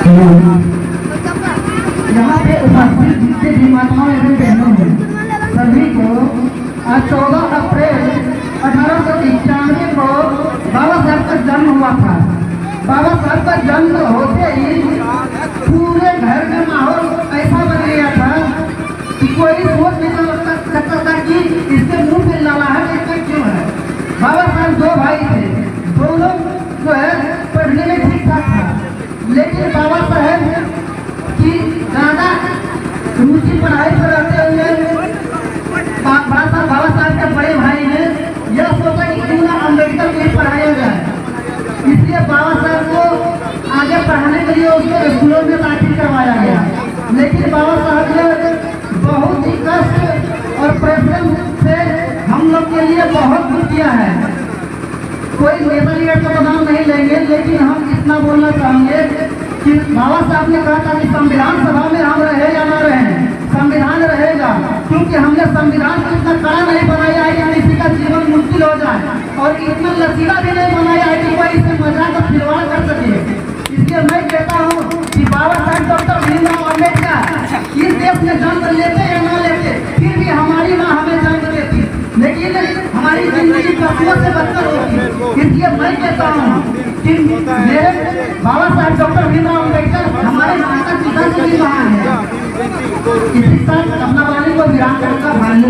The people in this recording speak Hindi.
यहाँ पे उपस्थित जितने भी माताओं एवं बहनों हैं सभी को आज 14 अप्रैल 1891 को बाबा साहब का जन्म हुआ था। बाबा साहब का जन्म होते ही पूरे घर में माहौल ऐसा बन गया था कि कोई सोच नहीं सकता था कि इसके मुंह में ललाहट इसका क्यों है। बाबा साहब दो भाई थे, दोनों जो है पढ़ने में ठीक ठाक था, लेकिन बाबा साहब की ज्यादा रुचि पढ़ाई पर रहते हुए बाबा साहब के बड़े भाई ने यह सोचा कि क्यों ना अम्बेडकर को ही पढ़ाया जाए। इसलिए बाबा साहब को आगे पढ़ाने के लिए उसको स्कूलों में दाखिल करवाया गया। लेकिन बाबा साहब ने बहुत ही कष्ट और परिश्रम से हम लोग के लिए बहुत कुछ किया है। कोई नेता लीडर का नाम नहीं लेंगे, लेकिन हम इतना बोलना चाहेंगे कि बाबा साहब ने कहा था कि संविधान सभा में हम रहे या ना रहे, संविधान रहेगा, क्योंकि हमने संविधान को इतना कड़ा नहीं बनाया है कि किसी का जीवन मुश्किल हो जाए, और इतना लचीला भी नहीं बनाया है कि कोई इससे मजाक और खिलवाड़ कर सके। इसलिए मैं कहता हूँ कि बाबा साहब डॉक्टर भीमराव अम्बेडकर इस देश में जन्म लेते या ना लेते, फिर भी हमारी माँ हमें जन्म देती, लेकिन हमारी जिंदगी पशुओं से बदतर होती। इसलिए मैं कहता हूँ कि मेरे बाबा साहब डॉक्टर भीमराव अम्बेडकर हमारे माता पिता से भी महान है। इसी साथ अपना वाली को विराम करता भारत